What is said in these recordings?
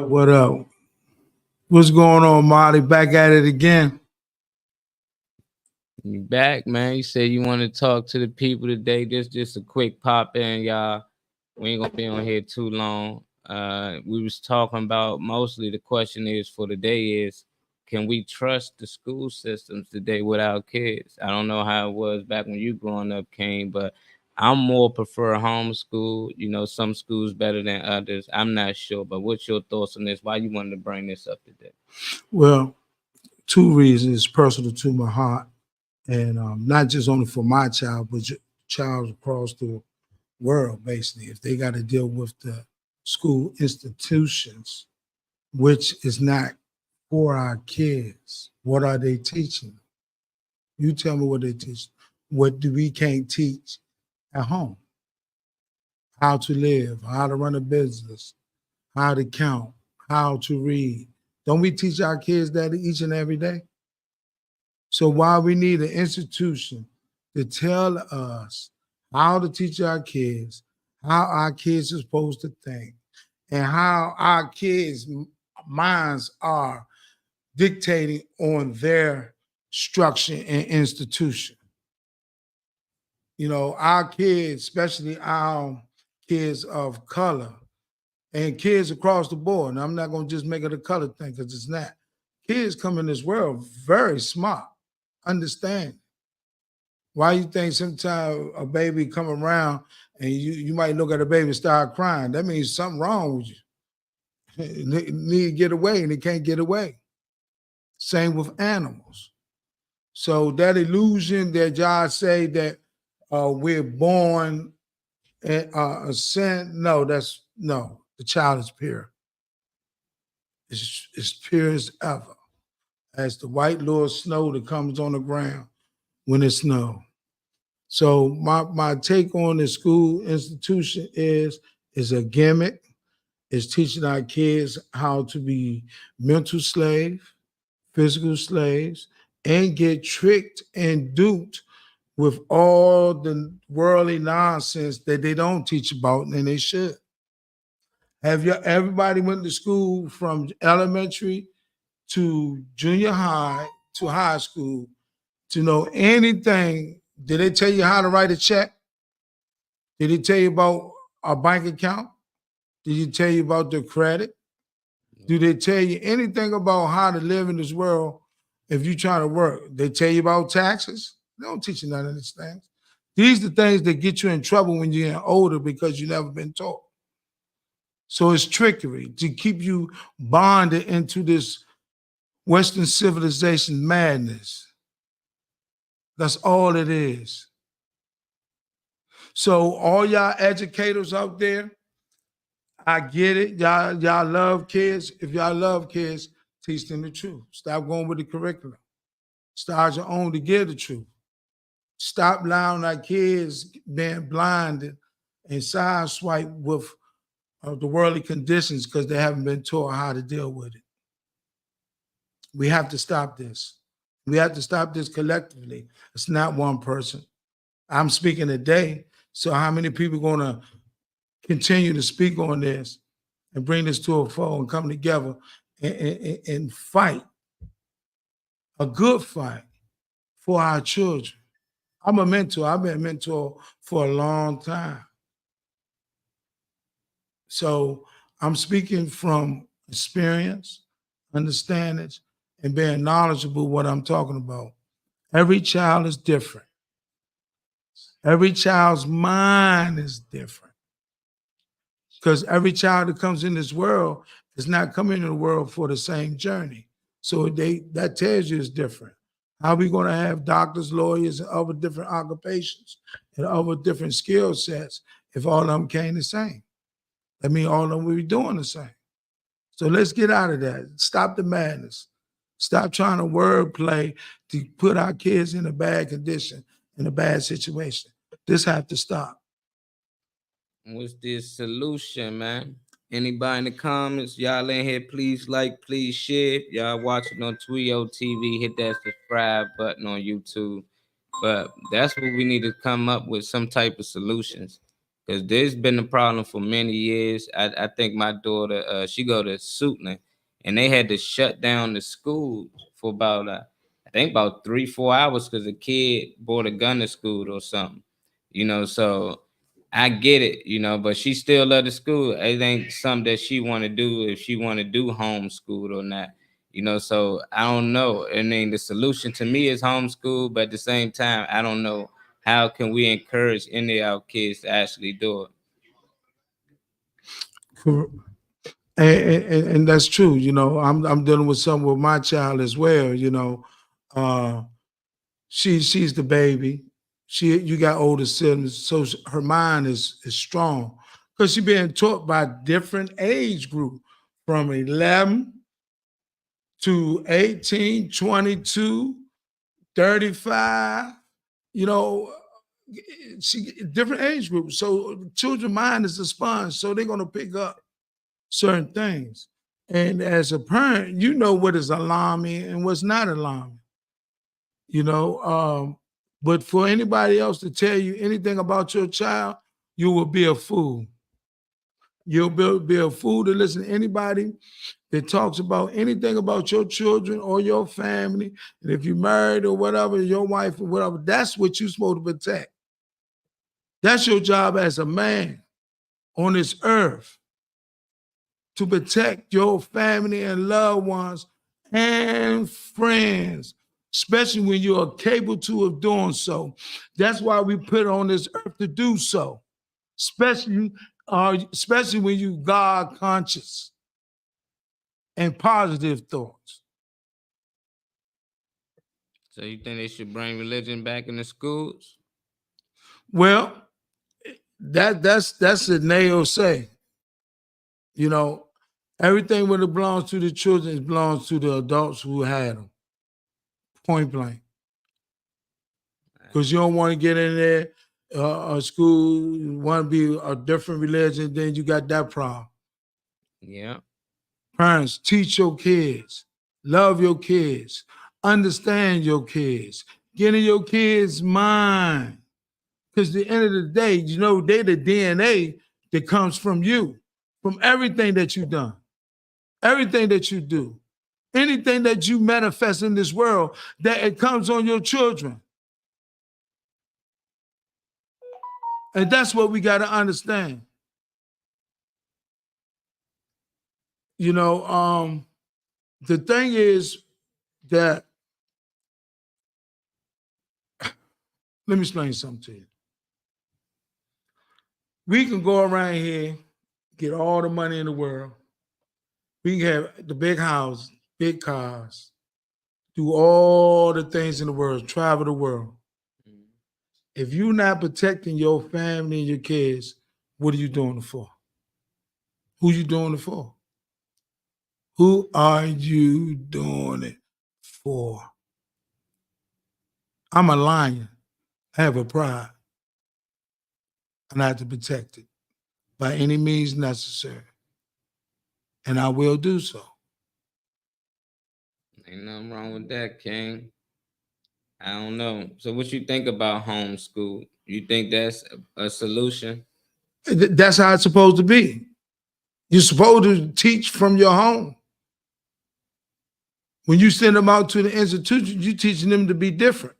What up? What's going on, Marty? Back at it again. You back, man. You said you want to talk to the people today. Just a quick pop in, y'all. We ain't gonna be on here too long. We was talking about mostly the question is for today is can we trust the school systems today with our kids? I don't know how it was back when you growing up, Kane, but I'm more prefer homeschool. You know, some schools better than others. I'm not sure, but what's your thoughts on this? Why you wanted to bring this up today? Well, two reasons personal to my heart, and not just only for my child, but child across the world. Basically, if they got to deal with the school institutions, which is not for our kids, what are they teaching? You tell me what they teach. What do we can't teach at home? How to live, how to run a business, how to count, how to read. Don't we teach our kids that each and every day? So why we need an institution to tell us how to teach our kids, how our kids are supposed to think, and how our kids' minds are dictating on their structure and institution. You know, our kids, especially our kids of color and kids across the board. And I'm not going to just make it a color thing because it's not. Kids come in this world very smart, understand. Why you think sometimes a baby come around and you might look at a baby and start crying? That means something wrong with you. It need to get away and it can't get away. Same with animals. So that illusion that y'all say that we're born a sin, no, the child is pure. It's pure as ever. As the white Lord snow that comes on the ground when it snows. So my take on the school institution is a gimmick. It's teaching our kids how to be mental slaves, physical slaves, and get tricked and duped with all the worldly nonsense that they don't teach about and they should. Have you everybody went to school from elementary to junior high to high school to know anything? Did they tell you how to write a check? Did they tell you about a bank account? Did he tell you about the credit? Do they tell you anything about how to live in this world if you're trying to work? They tell you about taxes? They don't teach you none of these things. These are the things that get you in trouble when you're getting older because you never been taught. So it's trickery to keep you bonded into this Western civilization madness. That's all it is. So all y'all educators out there, I get it. Y'all love kids. If y'all love kids, teach them the truth. Stop going with the curriculum. Start your own to give the truth. Stop allowing our kids being blinded and sideswiped with the worldly conditions because they haven't been taught how to deal with it. We have to stop this. We have to stop this collectively. It's not one person. I'm speaking today. So how many people are going to continue to speak on this and bring this to a fold and come together and fight a good fight for our children? I'm a mentor. I've been a mentor for a long time. So I'm speaking from experience, understanding, and being knowledgeable what I'm talking about. Every child is different. Every child's mind is different. Because every child that comes in this world is not coming in the world for the same journey. So that tells you it's different. How are we going to have doctors, lawyers, and other different occupations and other different skill sets if all of them came the same? That means all of them will be doing the same. So let's get out of that. Stop the madness. Stop trying to wordplay to put our kids in a bad condition, in a bad situation. This have to stop. What's the solution, man? Anybody in the comments, y'all in here, please like, please share. Y'all watching on Twio TV, hit that subscribe button on YouTube. But that's what we need to come up with, some type of solutions. because there's been a problem for many years. I think my daughter, she go to Suitland, and they had to shut down the school for about I think about 3-4 hours because a kid brought a gun to school or something. So I get it, but she still love the school. It ain't something that she want to do if she want to do homeschool or not. So I don't know. I mean, the solution to me is homeschool, but at the same time, I don't know how can we encourage any of our kids to actually do it. And that's true. I'm dealing with something with my child as well. Uh, she's the baby. You got older siblings, so her mind is strong because she's being taught by different age group from 11 to 18, 22, 35. You know, she different age groups. So children mind is a sponge, so they're gonna pick up certain things. And as a parent, you know what is alarming and what's not alarming. You know, but for anybody else to tell you anything about your child, you will be a fool. You'll be a fool to listen to anybody that talks about anything about your children or your family. And if you're married or whatever, your wife or whatever, that's what you're supposed to protect. That's your job as a man on this earth, to protect your family and loved ones and friends, especially when you are capable to of doing so. That's why we put on this earth to do so, especially when you God conscious and positive thoughts. So you think they should bring religion back in the schools? Well, that's a nail say. You know, everything when it belongs to the children, it belongs to the adults who had them. Point blank. Because you don't want to get in there, a school, you want to be a different religion, then you got that problem. Yeah. Parents, teach your kids, love your kids, understand your kids, get in your kids' mind. Because at the end of the day, they're the DNA that comes from you, from everything that you've done, everything that you do, anything that you manifest in this world, that it comes on your children. And that's what we got to understand. The thing is that, let me explain something to you. We can go around here, get all the money in the world. We can have the big house, big cars, do all the things in the world, travel the world. If you're not protecting your family and your kids, what are you doing it for? Who you doing it for? Who are you doing it for? I'm a lion. I have a pride. And I have to protect it by any means necessary. And I will do so. Ain't nothing wrong with that, King. I don't know. So what you think about homeschool? You think that's a solution? That's how it's supposed to be. You're supposed to teach from your home. When you send them out to the institution, you're teaching them to be different.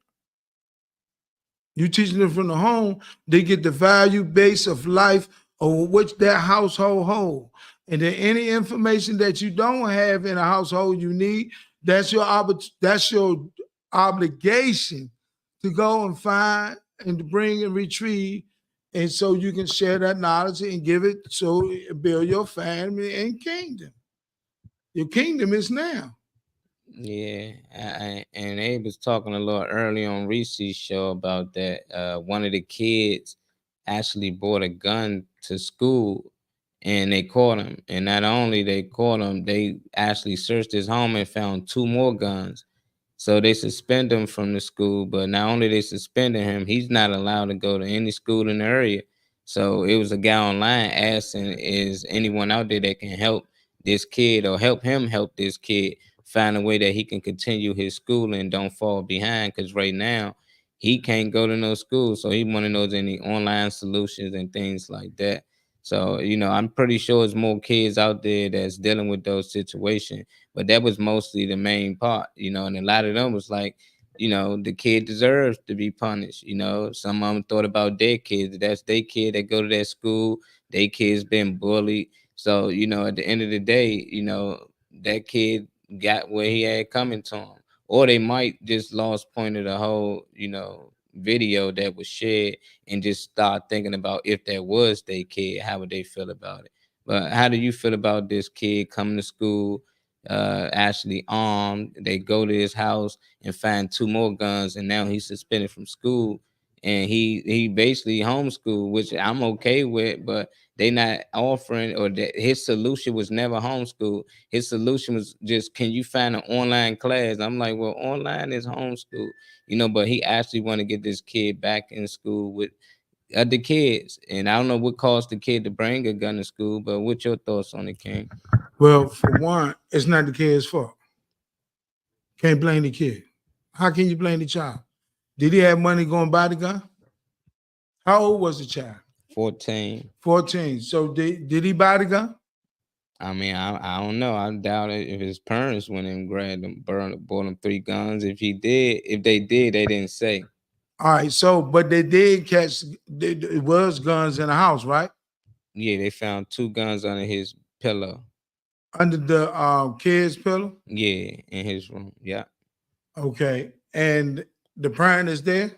You teaching them from the home, they get the value base of life of which their household hold. And then any information that you don't have in a household you need, that's your obligation to go and find and to bring and retrieve. And so you can share that knowledge and give it so build your family and kingdom. Your kingdom is now. Yeah, and Abe was talking a little early on Reese's show about that. One of the kids actually brought a gun to school, and they caught him. And not only they caught him, they actually searched his home and found two more guns. So they suspend him from the school, but not only they suspended him, he's not allowed to go to any school in the area. So it was a guy online asking, "Is anyone out there that can help this kid or help him help this kid find a way that he can continue his schooling and don't fall behind?" Because right now he can't go to no school, so he want to know any online solutions and things like that. So, I'm pretty sure it's more kids out there that's dealing with those situations, but that was mostly the main part, and a lot of them was like, the kid deserves to be punished. Some of them thought about their kids. That's their kid that go to that school. Their kids been bullied. So, at the end of the day, that kid got where he had coming to him. Or they might just lost point of the whole, video that was shared and just start thinking about if that was their kid, how would they feel about it? But how do you feel about this kid coming to school, actually armed? They go to his house and find two more guns, and now he's suspended from school, and he basically homeschooled, which I'm okay with, but they not offering, or that his solution was never homeschool. His solution was just, can you find an online class? I'm like, well, online is homeschool, but he actually want to get this kid back in school with other kids. And I don't know what caused the kid to bring a gun to school, but what's your thoughts on it, King? Well, for one, it's not the kid's fault. Can't blame the kid. How can you blame the child? Did he have money going buy the gun? How old was the child? 14. 14. So did he buy the gun? I mean, I don't know. I doubt it if his parents went and grabbed him, bought him 3 guns. If they did, they didn't say. All right. So, but they did catch, it was guns in the house, right? Yeah, they found 2 guns under his pillow. Under the kid's pillow? Yeah, in his room. Yeah. Okay. And the parent is there?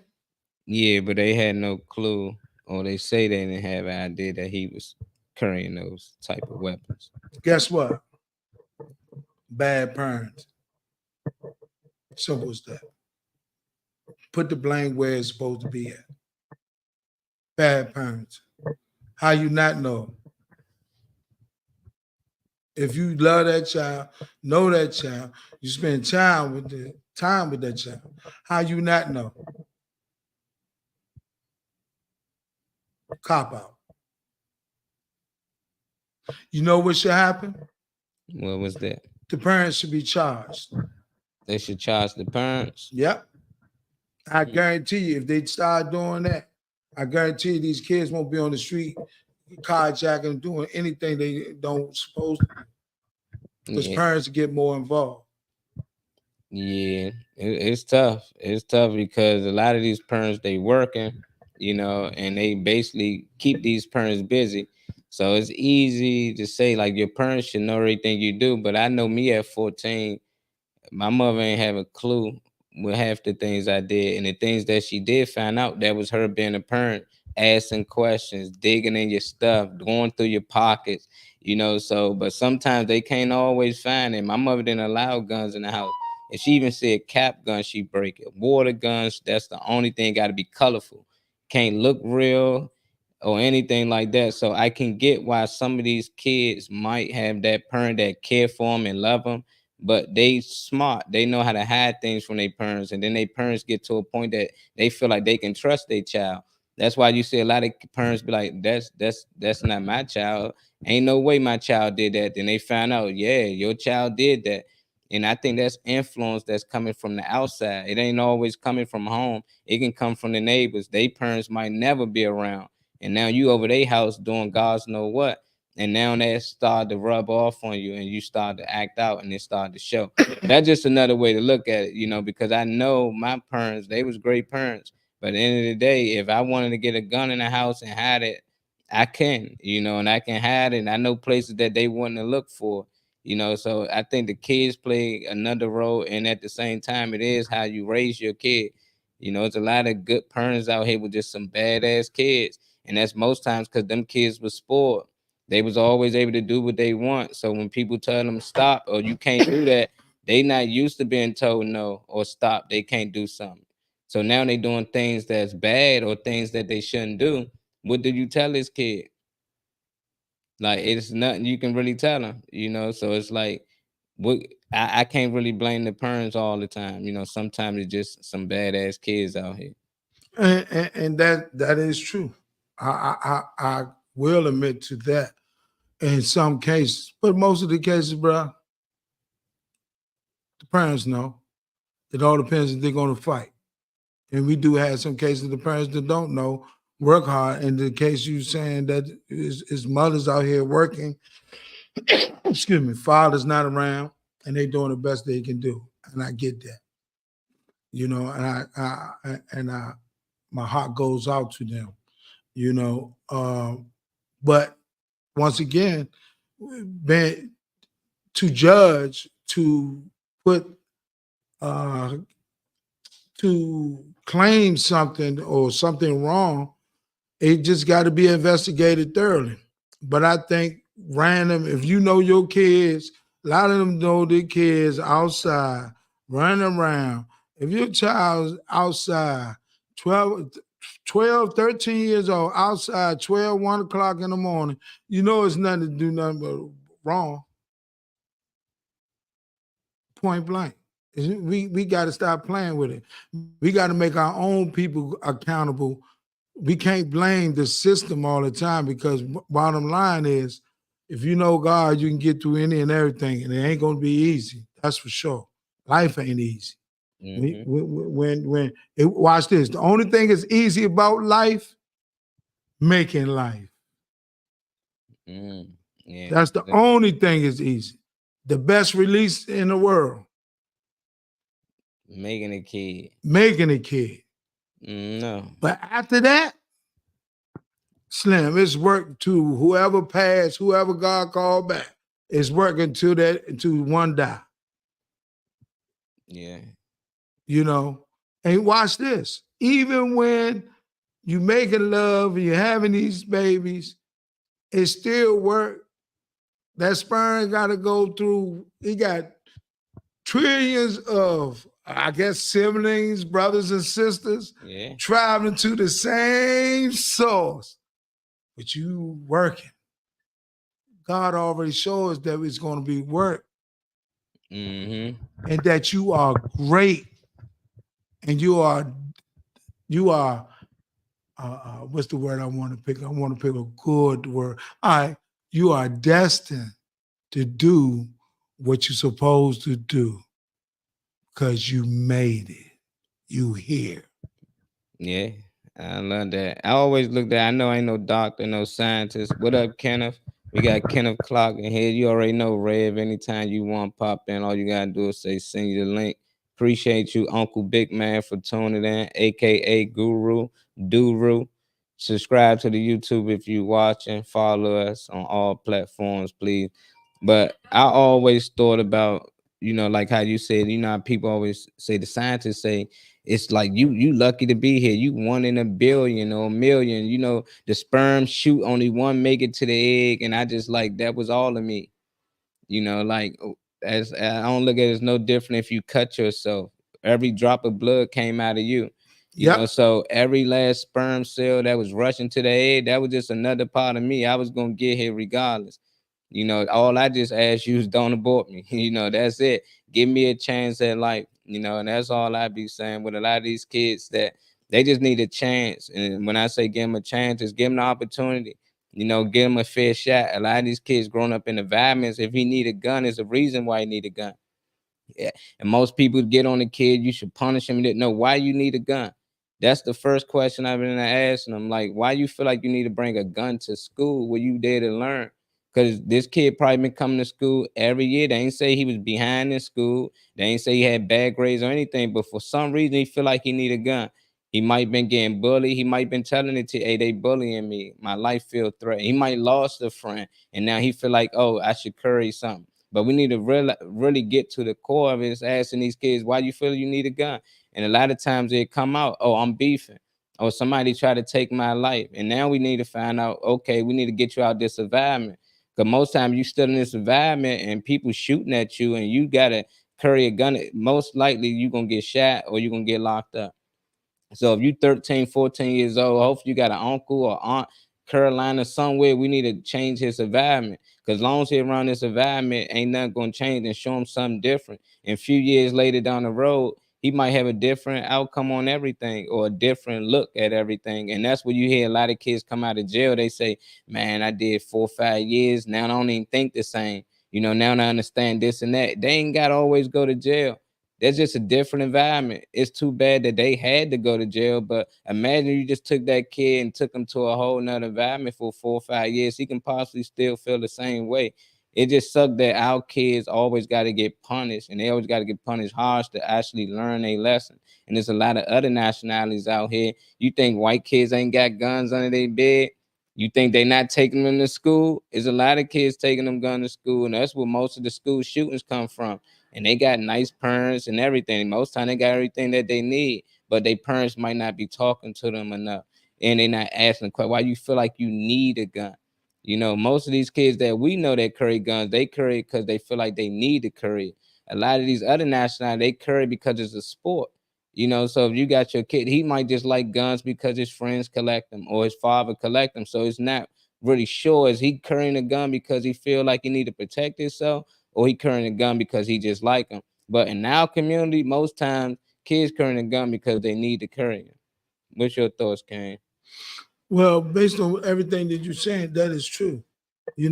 Yeah, but they had no clue, or they say they didn't have an idea that he was carrying those type of weapons. Guess what? Bad parents. Simple as that. Put the blame where it's supposed to be at. Bad parents. How you not know? If you love that child, know that child, you spend time with that child. How you not know? Cop out. You know what should happen? What was that? The parents should be charged. They should charge the parents. Yep. I guarantee you, if they start doing that, I guarantee you these kids won't be on the street carjacking, doing anything they don't supposed to, because Yeah. parents get more involved. Yeah, it's tough. It's tough because a lot of these parents, they working, and they basically keep these parents busy. So it's easy to say like your parents should know everything you do, but I know me at 14, my mother ain't have a clue with half the things I did, and the things that she did find out, that was her being a parent, asking questions, digging in your stuff, going through your pockets, So, but sometimes they can't always find it. My mother didn't allow guns in the house. If she even said cap gun, she break it. Water guns, that's the only thing, got to be colorful. Can't look real or anything like that. So I can get why some of these kids might have that parent that care for them and love them, but they smart. They know how to hide things from their parents, and then their parents get to a point that they feel like they can trust their child. That's why you see a lot of parents be like, that's not my child. Ain't no way my child did that. Then they find out, yeah, your child did that. And I think that's influence that's coming from the outside. It ain't always coming from home. It can come from the neighbors. Their parents might never be around, and now you over their house doing God's know what, and now that start to rub off on you, and you start to act out, and it started to show. That's just another way to look at it, because I know my parents, they was great parents, but at the end of the day, if I wanted to get a gun in the house and hide it, I can, and I can hide it, and I know places that they wouldn't have looked for. So I think the kids play another role, and at the same time, it is how you raise your kid. It's a lot of good parents out here with just some badass kids, and that's most times because them kids was spoiled. They was always able to do what they want. So when people tell them stop or you can't do that, they not used to being told no or stop. They can't do something. So now they doing things that's bad or things that they shouldn't do. What do you tell this kid? Like, it's nothing you can really tell them, So it's like, what, I can't really blame the parents all the time. Sometimes it's just some badass kids out here. And that is true. I will admit to that in some cases, but most of the cases, bro, the parents know. It all depends if they're going to fight. And we do have some cases of the parents that don't know work hard. In the case you saying that his mother's out here working, excuse me, father's not around, and they doing the best they can do, and I get that, and my heart goes out to them, you know. But once again, man, to judge, to put, uh, to claim something or something wrong, it just got to be investigated thoroughly. But I think random, if you know your kids, a lot of them know their kids outside running around. If your child's outside 12, 12, 13 years old, outside 12, 1 o'clock in the morning, you know it's nothing to do nothing but wrong, point blank. We got to stop playing with it. We got to make our own people accountable. We can't blame the system all the time, because bottom line is, if you know God, you can get through any and everything, and it ain't gonna be easy. That's for sure. Life ain't easy. Mm-hmm. Watch this. The only thing that's easy about life, making life. Mm. Yeah. That's the only thing is easy. The best release in the world, Making a kid. making a kid. No. But after that, Slim, it's work to whoever passed, whoever God called back. It's working to that, until one die. Yeah. You know, and watch this. Even when you making love and you're having these babies, it still work. That sperm got to go through. He got trillions of, I guess, siblings, brothers and sisters, Yeah. traveling to the same source. But you working. God already showed us that it's going to be work, Mm-hmm. and that you are great, and you are what's the word I want to pick? I want to pick a good word. All right, you are destined to do what you're supposed to do, because you made it. You here. Yeah. I love that. I always looked at, I know I ain't no doctor, no scientist. What up, Kenneth? We got Kenneth Clock in here. You already know, Rev. Anytime you want to pop in, all you gotta do is say send you the link. Appreciate you, Uncle Big Man, for tuning in, aka Guru, Duru. Subscribe to the YouTube if you watching. Follow us on all platforms, please. But I always thought about, like how you said, how people always say, the scientists say it's like you lucky to be here. You one in a billion or a million. The sperm shoot, only one make it to the egg, and I just like that was all of me. Like, as I don't look at it as no different if you cut yourself. Every drop of blood came out of you. Yep. So every last sperm cell that was rushing to the egg, that was just another part of me. I was gonna get here regardless. All I just ask you is don't abort me. That's it. Give me a chance at life. And that's all I be saying with a lot of these kids, that they just need a chance. And when I say give them a chance, just give them the opportunity. Give them a fair shot. A lot of these kids growing up in environments, if he need a gun, there's a reason why he need a gun. Yeah. And most people get on the kid, you should punish him. Didn't know why you need a gun. That's the first question I've been asking them. Like, why you feel like you need to bring a gun to school where you there to learn? Because this kid probably been coming to school every year. They ain't say he was behind in school. They ain't say he had bad grades or anything. But for some reason, he feel like he need a gun. He might been getting bullied. He might been telling it to, hey, they bullying me. My life feel threatened. He might lost a friend. And now he feel like, oh, I should carry something. But we need to really get to the core of it. Is asking these kids, why you feel you need a gun? And a lot of times they come out, oh, I'm beefing. Or somebody try to take my life. And now we need to find out, okay, we need to get you out this environment. Because most times you still in this environment and people shooting at you and you got to carry a gun. Most likely you're going to get shot or you're going to get locked up. So if you 13, 14 years old, hopefully you got an uncle or aunt, Carolina, somewhere, we need to change his environment. Because long as he around this environment, ain't nothing going to change, and show him something different. And a few years later down the road, he might have a different outcome on everything or a different look at everything. And that's what you hear a lot of kids come out of jail. They say, man, I did 4 or 5 years. Now I don't even think the same. Now I understand this and that. They ain't got to always go to jail. That's just a different environment. It's too bad that they had to go to jail, but imagine you just took that kid and took him to a whole nother environment for 4 or 5 years. He can possibly still feel the same way. It just sucked that our kids always got to get punished, and they always got to get punished harsh to actually learn a lesson. And there's a lot of other nationalities out here. You think white kids ain't got guns under their bed? You think they not taking them to school? There's a lot of kids taking them guns to school, and that's where most of the school shootings come from. And they got nice parents and everything. Most time they got everything that they need, but their parents might not be talking to them enough, and they not asking why you feel like you need a gun. You know, most of these kids that we know that carry guns, they carry it because they feel like they need to carry it. A lot of these other nationalities, they carry because it's a sport. You know, so if you got your kid, he might just like guns because his friends collect them or his father collect them. So it's not really sure is he carrying a gun because he feel like he need to protect himself, or he carrying a gun because he just like them. But in our community, most times kids carrying a gun because they need to carry it. What's your thoughts, Kane? Well, based on everything that you're saying, that is true. We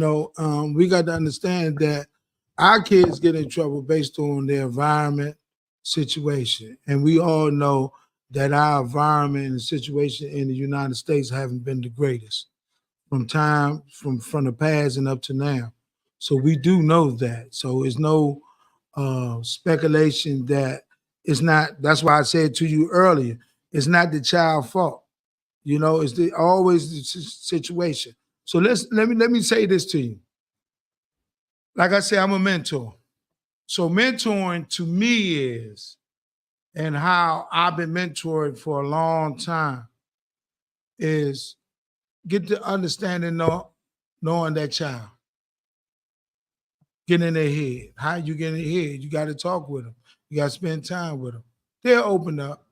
got to understand that our kids get in trouble based on their environment situation. And we all know that our environment and situation in the United States haven't been the greatest from the past and up to now. So we do know that. So it's no speculation that it's not. That's why I said to you earlier, it's not the child fault. It's always the situation. So let me say this to you. Like I say, I'm a mentor. So mentoring to me is, and how I've been mentored for a long time, is get to understanding, knowing that child, get in their head. How you get in their head? You got to talk with them. You got to spend time with them. They'll open up.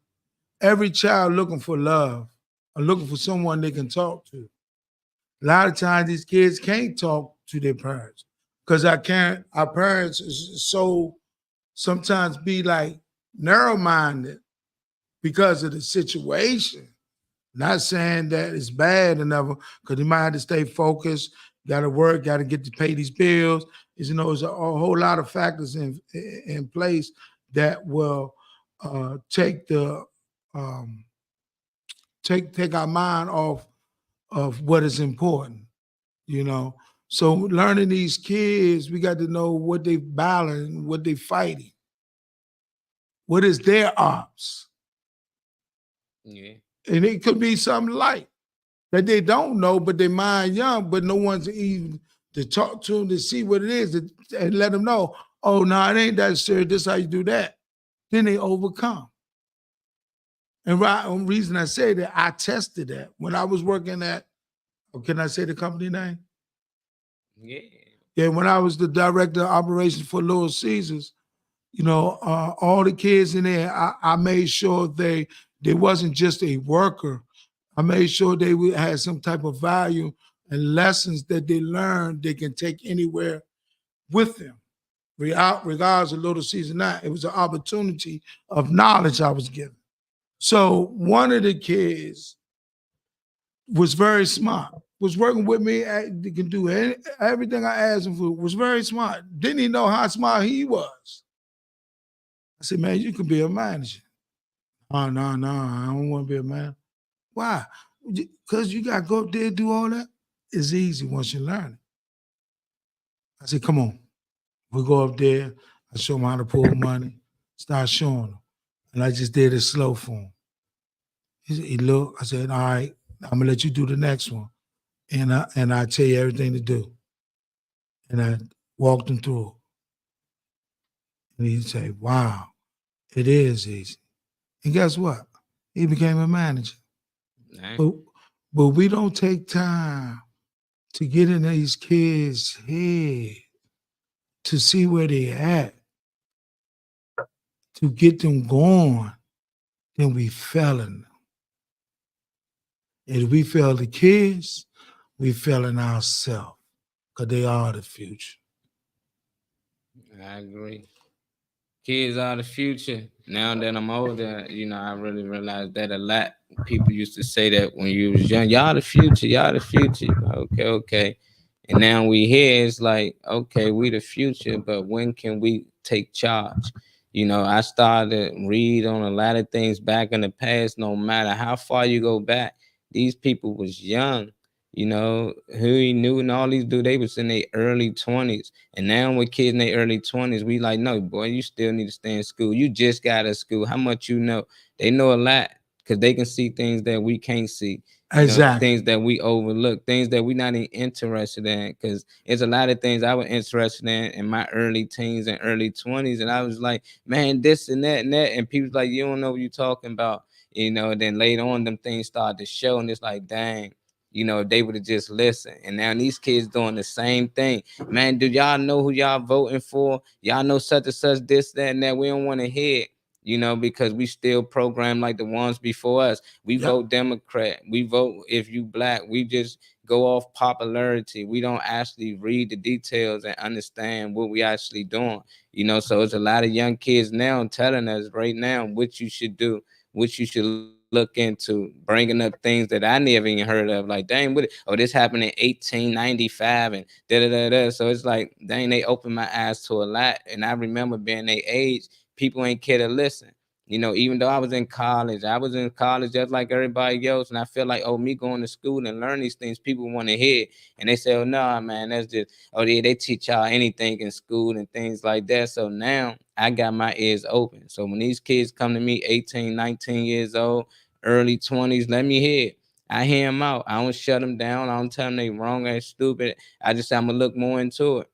Every child looking for love or looking for someone they can talk to. A lot of times these kids can't talk to their parents because our parents is so sometimes be like narrow-minded because of the situation. Not saying that it's bad enough, because you might have to stay focused, got to work, got to get to pay these bills. There's a whole lot of factors in place that will take the take our mind off of what is important. So learning these kids, we got to know what they battling, what they fighting, what is their ops. Yeah. And it could be something light that they don't know, but they mind young, but no one's even to talk to them to see what it is and let them know, oh, no, it ain't that serious. This is how you do that. Then they overcome. And the reason I say that, I tested that when I was working at, can I say the company name? Yeah. Yeah, when I was the director of operations for Little Caesars, all the kids in there, I made sure they wasn't just a worker. I made sure they had some type of value and lessons that they learned they can take anywhere with them. Regardless of Little Caesars not, it was an opportunity of knowledge I was given. So one of the kids was very smart, was working with me, they can do everything I asked him for, was very smart. Didn't he know how smart he was? I said, man, you could be a manager. Oh, no, I don't want to be a manager. Why? Because you got to go up there and do all that. It's easy once you learn it. I said, come on. We go up there. I show him how to pull money. Start showing him. And I just did it slow for him. He looked. I said, all right, I'm going to let you do the next one. And I tell you everything to do. And I walked him through it. And he'd say, wow, it is easy. And guess what? He became a manager. Nice. But we don't take time to get in these kids' head to see where they at, to get them going, then we failing them. If we fail the kids, we failing ourselves, because they are the future. I agree. Kids are the future. Now that I'm older, I really realized that a lot. People used to say that when you was young, y'all the future, y'all the future. Okay. And now we here, it's like, okay, we the future, but when can we take charge? I started read on a lot of things back in the past. No matter how far you go back, these people was young. Who he knew and all these dudes, they was in their early 20s. And now with kids in their early 20s, we like, no, boy, you still need to stay in school. You just got out of school. How much you know? They know a lot because they can see things that we can't see. Exactly. Things that we overlook, things that we not even interested in. Because there's a lot of things I was interested in my early teens and early 20s. And I was like, man, this and that and that. And people's like, you don't know what you're talking about. Then later on, them things start to show. And it's like, dang, they would have just listened. And now these kids doing the same thing. Man, do y'all know who y'all voting for? Y'all know such and such, this, that, and that. We don't want to hear it. Because we still program like the ones before us. We Yep. vote Democrat. We vote if you black. We just go off popularity. We don't actually read the details and understand what we actually doing. So it's a lot of young kids now telling us right now what you should do, what you should look into, bringing up things that I never even heard of. Like, dang, this happened in 1895 and da da da da. So it's like, dang, they opened my eyes to a lot. And I remember being their age, people ain't care to listen. Even though I was in college just like everybody else, and I feel like, oh, me going to school and learn these things, people want to hear, and they say, oh, no, nah, man, that's just, oh, yeah, they teach y'all anything in school and things like that. So now I got my ears open. So when these kids come to me, 18, 19 years old, early 20s, let me hear it. I hear them out. I don't shut them down. I don't tell them they wrong or stupid. I just say I'm gonna look more into it.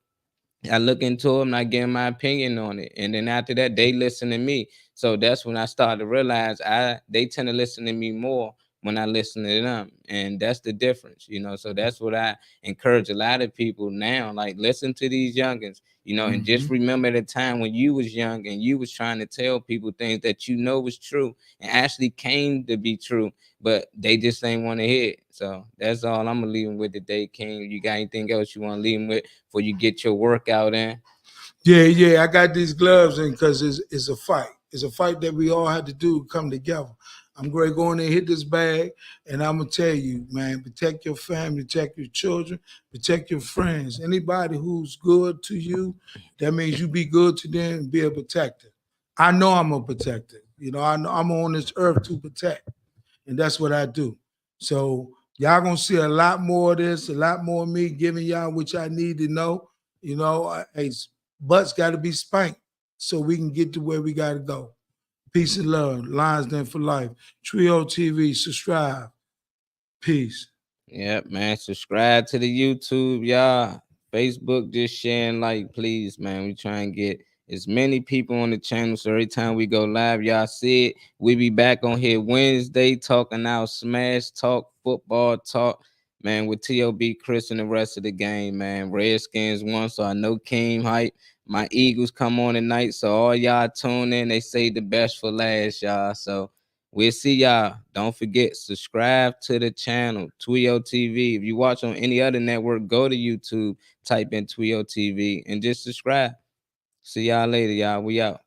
I look into them and I give my opinion on it. And then after that, they listen to me. So that's when I started to realize they tend to listen to me more when I listen to them. And that's the difference. So that's what I encourage a lot of people now. Like, listen to these youngins, and just remember the time when you was young and you was trying to tell people things that was true and actually came to be true, but they just ain't want to hear it. So that's all I'm gonna leave them with today, King. You got anything else you want to leave them with before you get your workout in? Yeah. I got these gloves in because it's a fight. It's a fight that we all had to do to come together. I'm going to go in and hit this bag, and I'm going to tell you, man, protect your family, protect your children, protect your friends. Anybody who's good to you, that means you be good to them and be a protector. I know I'm a protector. I know I'm on this earth to protect, and that's what I do. So y'all gonna see a lot more of this, a lot more of me giving y'all what y'all need to know. Hey, butts got to be spanked so we can get to where we got to go. Peace and love. Lions Den for life. Trio TV. Subscribe. Peace. Yep, man. Subscribe to the YouTube, y'all. Facebook, just sharing, like, please, man. We try and get as many people on the channel. So every time we go live, y'all see it. We be back on here Wednesday talking our smash talk, football talk, man, with TOB Chris and the rest of the game, man. Redskins won, so I know King hype. My Eagles come on tonight, so all y'all tune in. They say the best for last, y'all. So we'll see y'all. Don't forget, subscribe to the channel, Twio TV. If you watch on any other network, go to YouTube, type in Twio TV, and just subscribe. See y'all later, y'all. We out.